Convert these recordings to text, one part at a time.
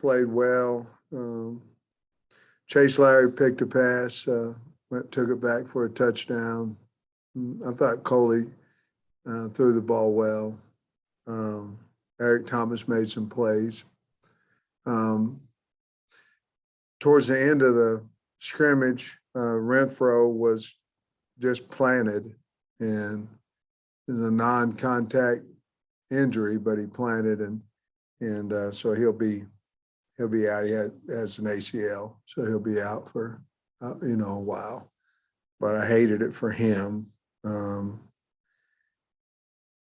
played well. Chase Larry picked a pass, took it back for a touchdown. I thought Coley threw the ball well. Eric Thomas made some plays. Towards the end of the scrimmage, Renfro was just planted, and it's a non-contact injury, but he planted, and so he'll be out. He has an ACL, so he'll be out for a while. But I hated it for him.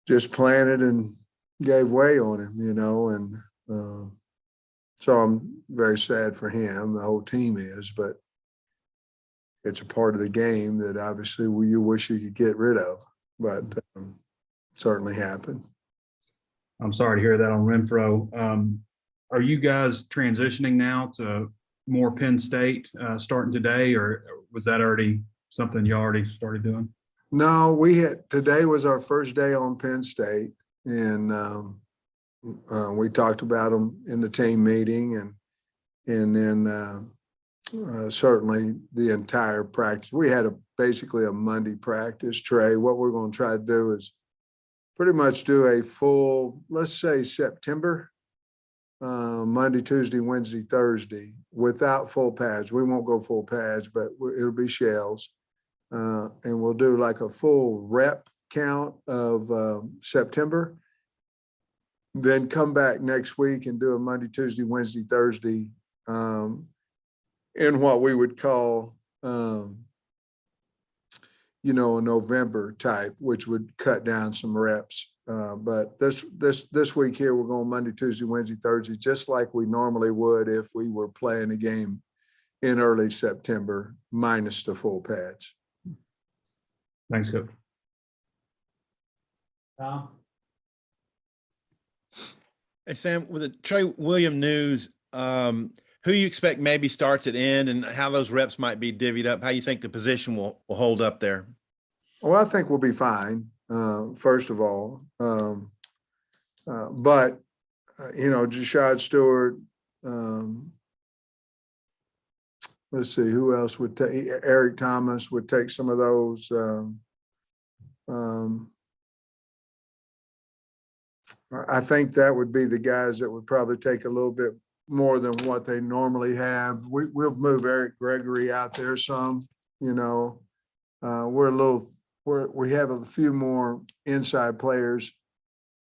Just planted and gave way on him, and so I'm very sad for him. The whole team is, but it's a part of the game that obviously you wish you could get rid of, but certainly happened. I'm sorry to hear that on Renfro. Are you guys transitioning now to more Penn State starting today, or was that already something you already started doing? No, today was our first day on Penn State, and we talked about them in the team meeting, and then certainly the entire practice. We had basically a Monday practice, Trey. What we're going to try to do is pretty much do a full, let's say September, Monday, Tuesday, Wednesday, Thursday, without full pads. We won't go full pads, but it'll be shells. And we'll do like a full rep count of September. Then come back next week and do a Monday, Tuesday, Wednesday, Thursday in what we would call, a November type, which would cut down some reps. But this week here, we're going Monday, Tuesday, Wednesday, Thursday, just like we normally would if we were playing a game in early September, minus the full pads. Thanks, Coach. Tom? Hey, Sam, with the Trey Williams news, who you expect maybe starts at end and how those reps might be divvied up? How you think the position will hold up there? Well, I think we'll be fine, first of all. But Jashad Stewart, let's see, who else would take? Eric Thomas would take some of those. I think that would be the guys that would probably take a little bit more than what they normally have. We'll move Eric Gregory out there some, we have a few more inside players.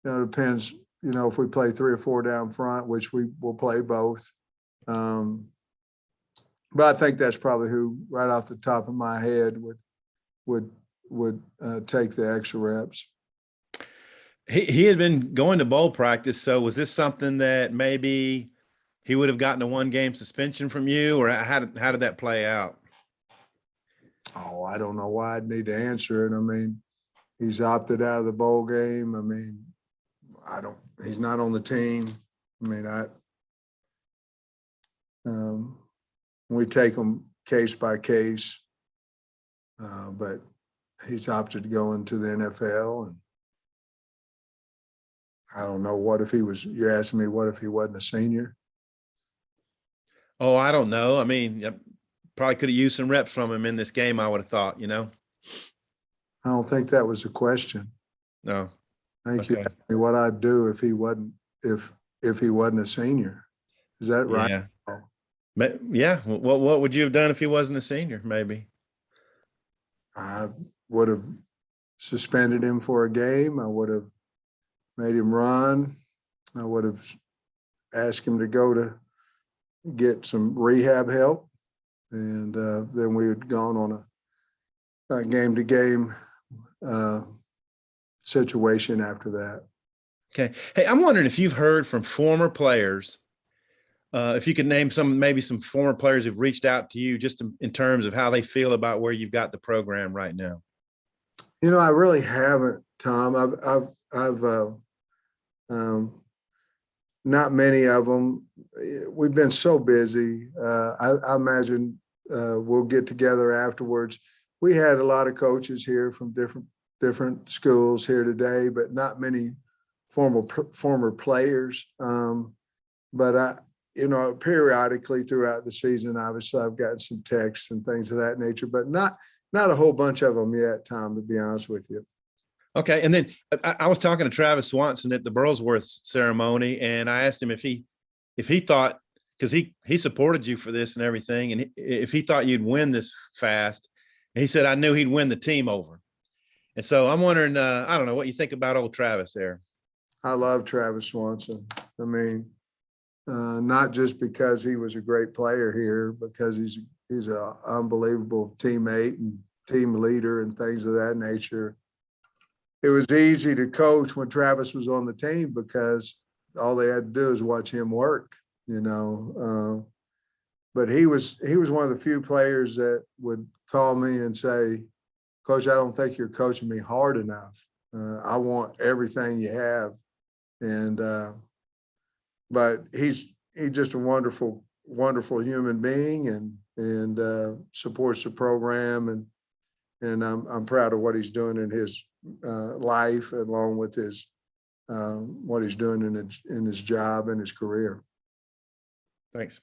Depends, if we play 3 or 4 down front, which we will play both. But I think that's probably who, right off the top of my head, would take the extra reps. He had been going to bowl practice, so was this something that maybe he would have gotten a 1-game suspension from you, or how did that play out? Oh, I don't know why I'd need to answer it. I mean, he's opted out of the bowl game. I mean, he's not on the team. I mean, we take them case by case, but he's opted to go into the NFL, and I don't know you're asking me what if he wasn't a senior? Oh, I don't know. I mean, probably could have used some reps from him in this game, I would have thought, I don't think that was a question. No. I think you asked me what I'd do if he wasn't a senior. Is that right? Yeah. Yeah. What would you have done if he wasn't a senior, maybe? I would have suspended him for a game. I would have made him run. I would have asked him to go to get some rehab help. And then we had gone on a game-to-game situation after that. Okay. Hey, I'm wondering if you've heard from former players, if you could name maybe some former players who've reached out to you just in terms of how they feel about where you've got the program right now. I really haven't, Tom. I've not many of them. We've been so busy. I imagine we'll get together afterwards. We had a lot of coaches here from different schools here today, but not many former players. But periodically throughout the season, obviously I've gotten some texts and things of that nature, but not a whole bunch of them yet, Tom, to be honest with you. Okay. And then I was talking to Travis Swanson at the Burlsworth ceremony, and I asked him if he thought, because he supported you for this and everything, and if he thought you'd win this fast, and he said, I knew he'd win the team over. And so I'm wondering, I don't know what you think about old Travis there. I love Travis Swanson. I mean, not just because he was a great player here, because he's an unbelievable teammate and team leader and things of that nature. It was easy to coach when Travis was on the team because all they had to do is watch him work, but he was one of the few players that would call me and say, Coach, I don't think you're coaching me hard enough. I want everything you have. And, but he's just a wonderful, wonderful human being and supports the program. And I'm proud of what he's doing in his life, along with his what he's doing in his job and his career. Thanks.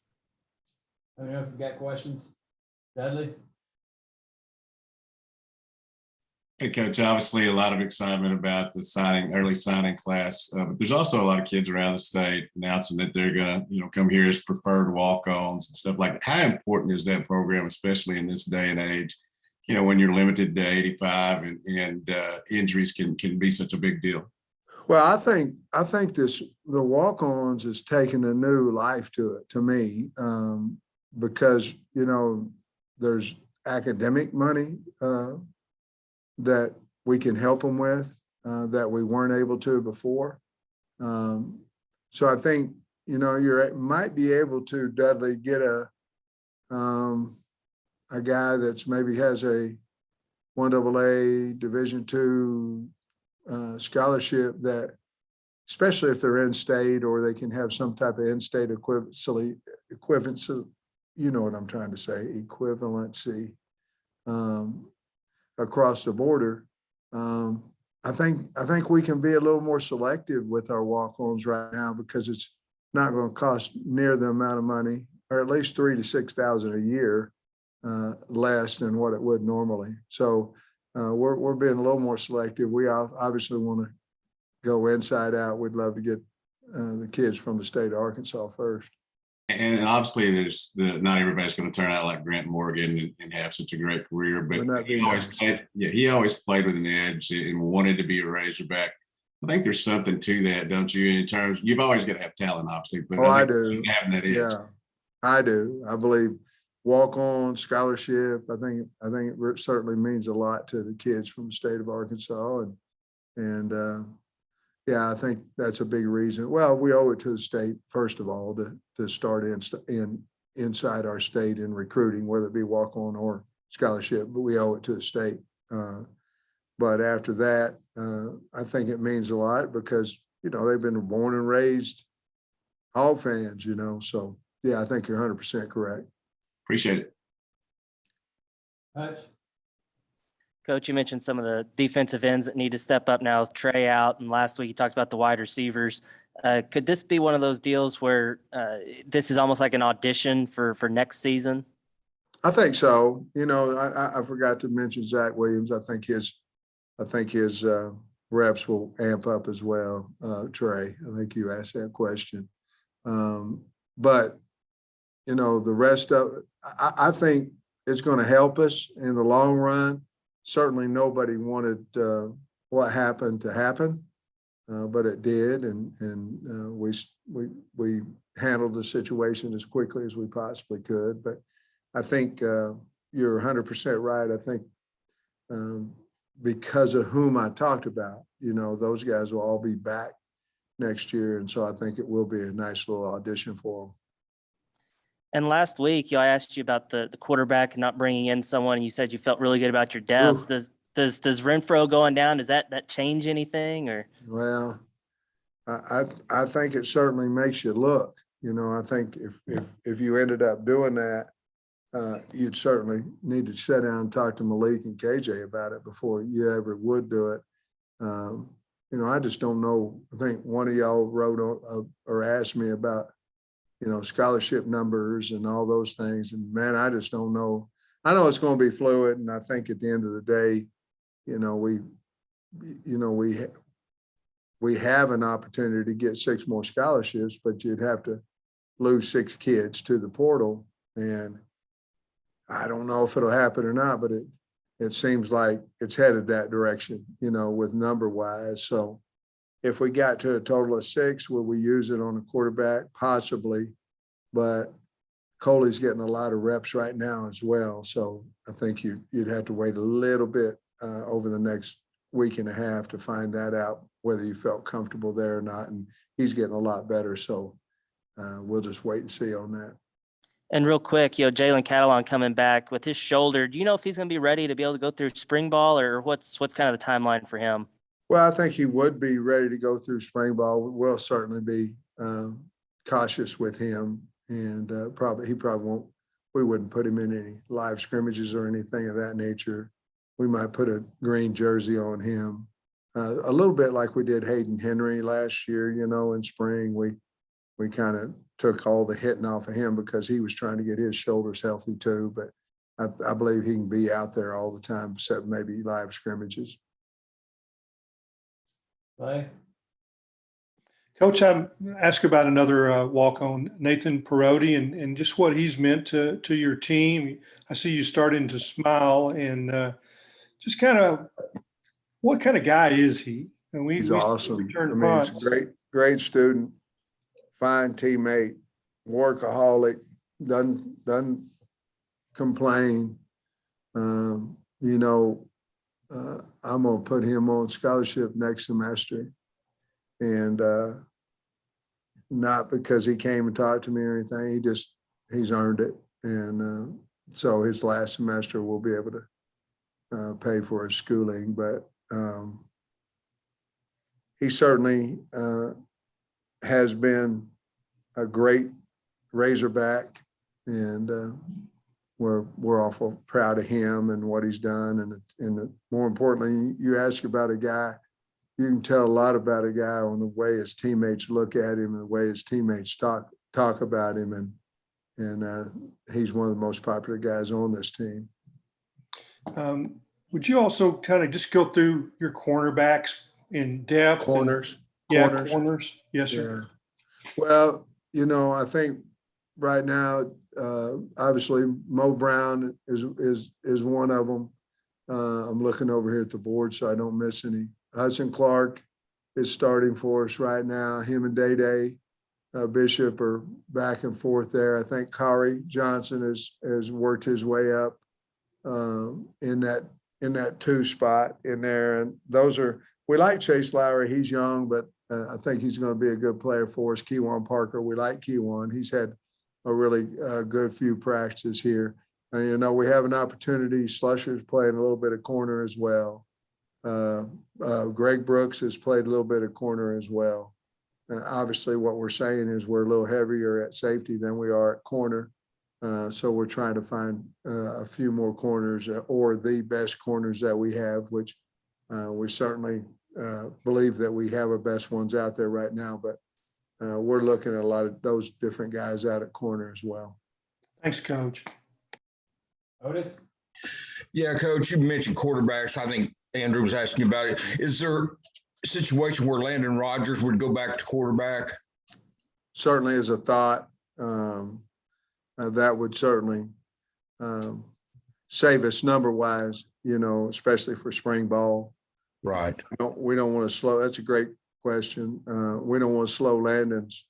I don't know if you've got questions. Dudley? Hey, Coach, obviously a lot of excitement about the early signing class, but there's also a lot of kids around the state announcing that they're going to, come here as preferred walk-ons and stuff like that. How important is that program, especially in this day and age, when you're limited to 85 and injuries can be such a big deal? Well, I think the walk-ons is taking a new life to me, because, there's academic money that we can help them with that we weren't able to before. So I think, you might be able to, Dudley, get a guy that's maybe has a 1AA Division II scholarship, that, especially if they're in state or they can have some type of in-state equivalency, you know what I'm trying to say, equivalency across the border. I think we can be a little more selective with our walk-ons right now, because it's not going to cost near the amount of money, or at least $3,000 to $6,000 a year less than what it would normally. So we're being a little more selective. We obviously want to go inside out. We'd love to get the kids from the state of Arkansas first. And obviously not everybody's going to turn out like Grant Morgan and have such a great career, but he always played with an edge and wanted to be a Razorback. I think there's something to that, don't you? In terms, you've always got to have talent, obviously, but I do. Having that edge. Yeah, I do. I believe walk-on scholarship. I think it certainly means a lot to the kids from the state of Arkansas, and yeah, I think that's a big reason. Well, we owe it to the state, first of all, to start inside our state in recruiting, whether it be walk-on or scholarship, but we owe it to the state. But after that, I think it means a lot because, they've been born and raised Hog fans, so yeah, I think you're 100% correct. Appreciate it. Hutch? Coach, you mentioned some of the defensive ends that need to step up now with Trey out, and last week you talked about the wide receivers. Could this be one of those deals where this is almost like an audition for next season? I think so. I forgot to mention Zach Williams. I think his reps will amp up as well. Trey, I think you asked that question. But, the rest of it, I think it's going to help us in the long run. Certainly nobody wanted what happened to happen, but it did. And we handled the situation as quickly as we possibly could. But I think you're 100% right. I think because of whom I talked about, those guys will all be back next year. And so I think it will be a nice little audition for them. And last week, I asked you about the quarterback not bringing in someone, and you said you felt really good about your depth. Oof. Does Renfro going down, does that change anything, or? Well, I think it certainly makes you look. I think if you ended up doing that, you'd certainly need to sit down and talk to Malik and KJ about it before you ever would do it. I just don't know. I think one of y'all wrote or asked me about, scholarship numbers and all those things. And man, I just don't know. I know it's going to be fluid. And I think at the end of the day, we have an opportunity to get 6 more scholarships, but you'd have to lose 6 kids to the portal. And I don't know if it'll happen or not, but it seems like it's headed that direction, with number wise. So if we got to a total of 6, will we use it on a quarterback? Possibly, but Coley's getting a lot of reps right now as well. So I think you'd have to wait a little bit over the next week and a half to find that out, whether you felt comfortable there or not. And he's getting a lot better. So we'll just wait and see on that. And real quick, Jalen Catalon coming back with his shoulder. Do you know if he's going to be ready to be able to go through spring ball, or what's kind of the timeline for him? Well, I think he would be ready to go through spring ball. We'll certainly be cautious with him, and he probably won't. We wouldn't put him in any live scrimmages or anything of that nature. We might put a green jersey on him, a little bit like we did Hayden Henry last year. In spring, we kind of took all the hitting off of him because he was trying to get his shoulders healthy too. But I believe he can be out there all the time, except maybe live scrimmages. Clay? Coach, I'm ask about another walk-on, Nathan Perotti, and just what he's meant to your team. I see you starting to smile, and just kind of what kind of guy is he? And He's awesome. He's a great student, fine teammate, workaholic, doesn't complain. I'm gonna put him on scholarship next semester, and not because he came and talked to me or anything. He's earned it, and so his last semester we'll be able to pay for his schooling. But he certainly has been a great Razorback, and we're awful proud of him and what he's done. And more importantly, you ask about a guy, you can tell a lot about a guy on the way his teammates look at him and the way his teammates talk about him. And he's one of the most popular guys on this team. Would you also kind of just go through your cornerbacks in depth? Corners. Corners. Yes, sir. Yeah. Well, I think right now, obviously Montee Brown is one of them. I'm looking over here at the board so I don't miss any. Hudson Clark is starting for us right now. Him and Day Bishop are back and forth there. I think Kari Johnson has worked his way up in that 2 spot in there. And we like Chase Lowry. He's young, but I think he's going to be a good player for us. Keywan Parker, we like Keywan. He's had a really good few practices here. And, we have an opportunity. Slusher's playing a little bit of corner as well. Greg Brooks has played a little bit of corner as well. Obviously, what we're saying is we're a little heavier at safety than we are at corner. So we're trying to find a few more corners or the best corners that we have, which we certainly believe that we have our best ones out there right now. But we're looking at a lot of those different guys out at corner as well. Thanks, Coach. Otis? Yeah, Coach, you mentioned quarterbacks. I think Andrew was asking about it. Is there a situation where Landon Rogers would go back to quarterback? Certainly as a thought, that would certainly save us number-wise, especially for spring ball. Right. We don't want to slow. That's a great question. We don't want to slow Landon's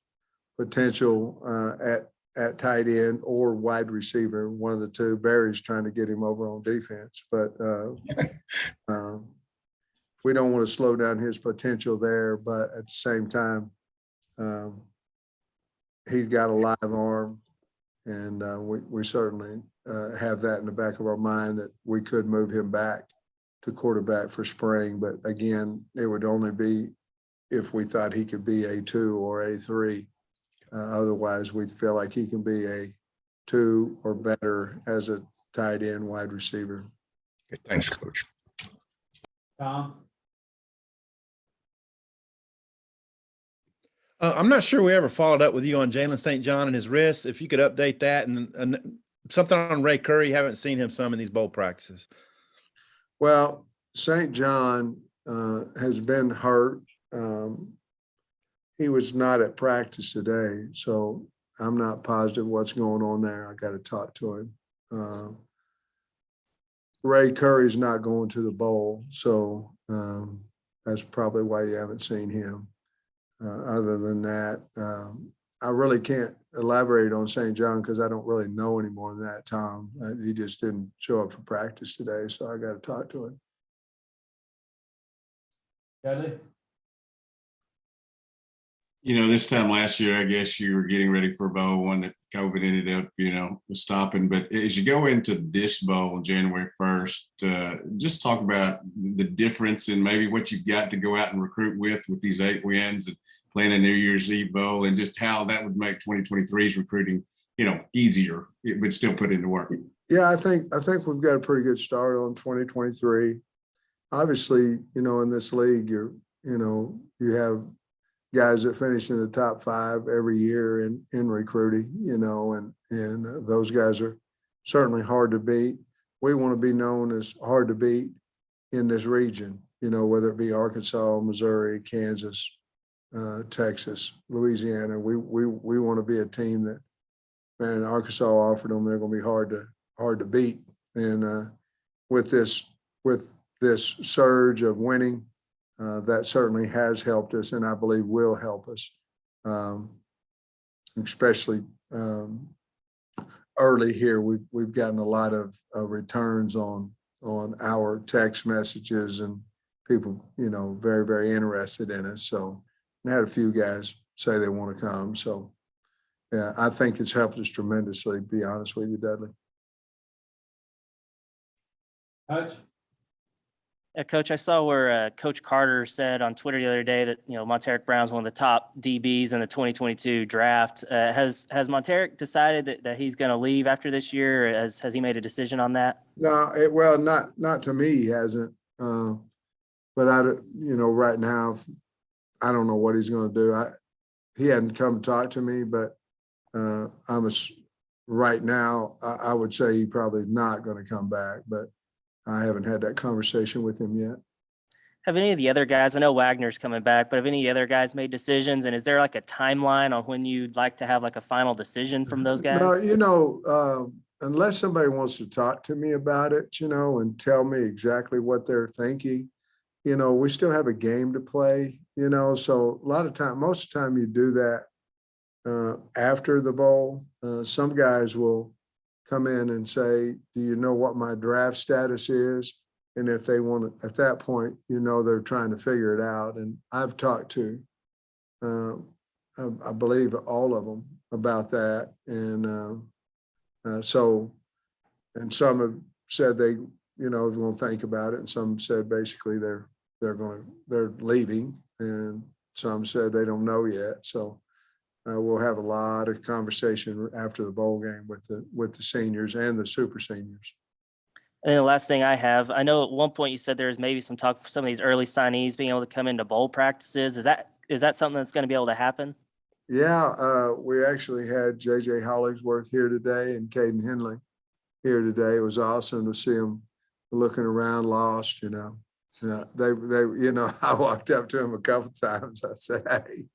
potential at tight end or wide receiver, one of the two. Barry's trying to get him over on defense, but we don't want to slow down his potential there. But at the same time, he's got a live arm, and we certainly have that in the back of our mind that we could move him back to quarterback for spring. But again, it would only be if we thought he could be a 2 or a 3. Otherwise, we feel like he can be a 2 or better as a tight end wide receiver. Okay, thanks, Coach. Tom? I'm not sure we ever followed up with you on Jalen St. John and his wrist. If you could update that, and something on Ray Curry. Haven't seen him some in these bowl practices. Well, St. John has been hurt. He was not at practice today, so I'm not positive what's going on there. I got to talk to him. Ray Curry's not going to the bowl, so that's probably why you haven't seen him. Other than that, I really can't elaborate on St. John because I don't really know any more than that, Tom. He just didn't show up for practice today, so I got to talk to him. Dudley? You know, this time last year, I guess you were getting ready for a bowl, one that COVID ended up, stopping. But as you go into this bowl on January 1st, just talk about the difference in maybe what you've got to go out and recruit with these 8 wins and playing a New Year's Eve bowl, and just how that would make 2023's recruiting, easier, but still put into work. Yeah, I think we've got a pretty good start on 2023. Obviously, in this league, you have guys that finish in the top 5 every year in recruiting, and those guys are certainly hard to beat. We want to be known as hard to beat in this region, whether it be Arkansas, Missouri, Kansas, Texas, Louisiana. We want to be a team that, man, Arkansas offered them, they're going to be hard to beat. And with this surge of winning, that certainly has helped us, and I believe will help us, especially early here. We've gotten a lot of returns on our text messages, and people, very, very interested in us. So I had a few guys say they want to come. So yeah, I think it's helped us tremendously, to be honest with you, Dudley. Coach? Coach, I saw where Coach Carter said on Twitter the other day that, Montee Brown's one of the top DBs in the 2022 draft. Has Montee decided that he's going to leave after this year? Or has he made a decision on that? No, not to me, he hasn't. But right now, I don't know what he's going to do. He hadn't come to talk to me, but right now, I would say he probably not going to come back, but I haven't had that conversation with him yet. Have any of the other guys, I know Wagner's coming back, but have any of the other guys made decisions? And is there like a timeline on when you'd like to have like a final decision from those guys? No, unless somebody wants to talk to me about it, and tell me exactly what they're thinking, we still have a game to play, so most of the time you do that after the bowl. Some guys will come in and say, do you know what my draft status is? And if they want to, at that point, they're trying to figure it out. And I've talked to, I believe, all of them about that. And and some have said they, won't think about it. And some said basically they're leaving. And some said they don't know yet. So we'll have a lot of conversation after the bowl game with the seniors and the super seniors. And then the last thing I have, I know at one point you said there was maybe some talk for some of these early signees being able to come into bowl practices. Is that something that's going to be able to happen? Yeah, we actually had J.J. Hollingsworth here today and Caden Henley here today. It was awesome to see them looking around lost, Yeah, they I walked up to them a couple of times. I said, hey,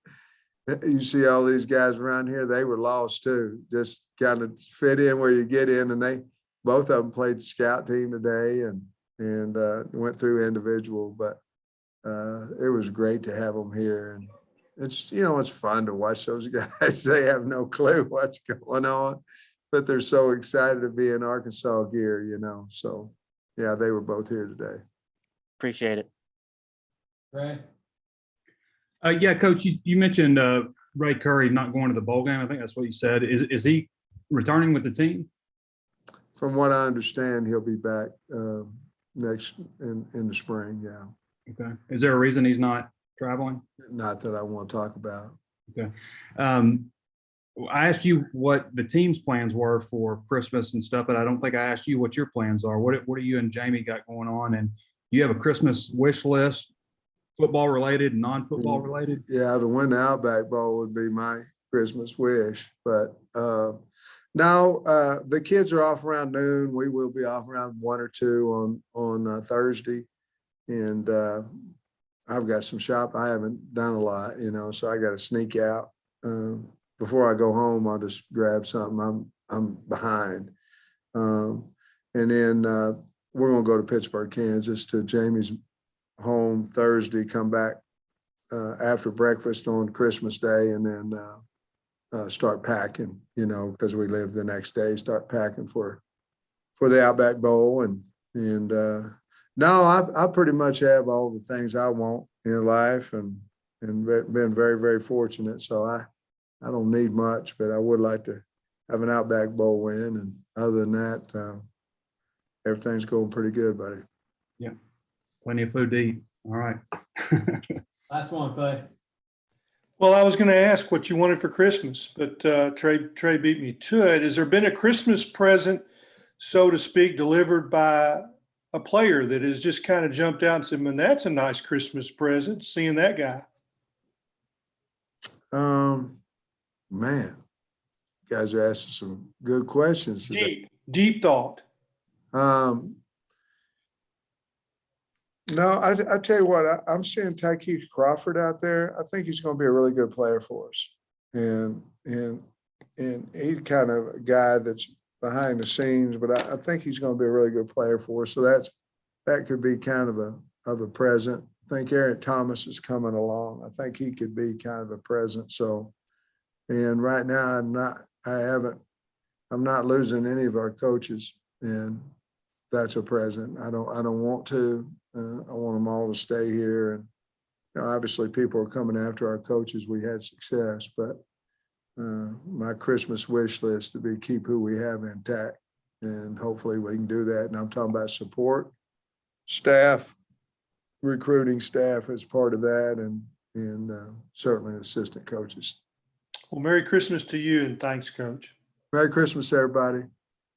you see all these guys around here, they were lost too, just kind of fit in where you get in. And both of them played scout team today and went through individual, but it was great to have them here. And it's, it's fun to watch those guys. They have no clue what's going on, but they're so excited to be in Arkansas gear, So yeah, they were both here today. Appreciate it. Ray? Yeah, Coach, you mentioned Ray Curry not going to the bowl game. I think that's what you said. Is he returning with the team? From what I understand, he'll be back next in the spring. Yeah. Okay. Is there a reason he's not traveling? Not that I want to talk about. Okay. I asked you what the team's plans were for Christmas and stuff, but I don't think I asked you what your plans are. What do you and Jamie got going on? And do you have a Christmas wish list football related and non-football related? Yeah, to win the Outback Bowl would be my Christmas wish, but no, the kids are off around noon. We will be off around 1 or 2 on Thursday, and I've got some shop. I haven't done a lot, so I got to sneak out before I go home. I'll just grab something. I'm behind, and then we're gonna go to Pittsburgh, Kansas, to Jamie's home Thursday. Come back after breakfast on Christmas Day, and then start packing, because we live the next day, start packing for the Outback Bowl. And no, I pretty much have all the things I want in life and been very, very fortunate. So I don't need much, but I would like to have an Outback Bowl win. And other than that, everything's going pretty good, buddy. Yeah. Plenty of food to eat. All right. Last one, Clay. Well, I was going to ask what you wanted for Christmas, but Trey beat me to it. Has there been a Christmas present, so to speak, delivered by a player that has just kind of jumped out and said, man, that's a nice Christmas present, seeing that guy? Man, you guys are asking some good questions today. Deep thought. No, I tell you what, I'm seeing Tykeith Crawford out there. I think he's going to be a really good player for us. And he's kind of a guy that's behind the scenes, but I think he's going to be a really good player for us. So that could be kind of a present. I think Eric Thomas is coming along. I think he could be kind of a present. So, and right now I'm not losing any of our coaches, and that's a present. I don't want to. I want them all to stay here. And obviously people are coming after our coaches. We had success, but my Christmas wish list to be keep who we have intact, and hopefully we can do that. And I'm talking about support, staff, recruiting staff as part of that, and certainly assistant coaches. Well, Merry Christmas to you, and thanks, Coach. Merry Christmas, everybody.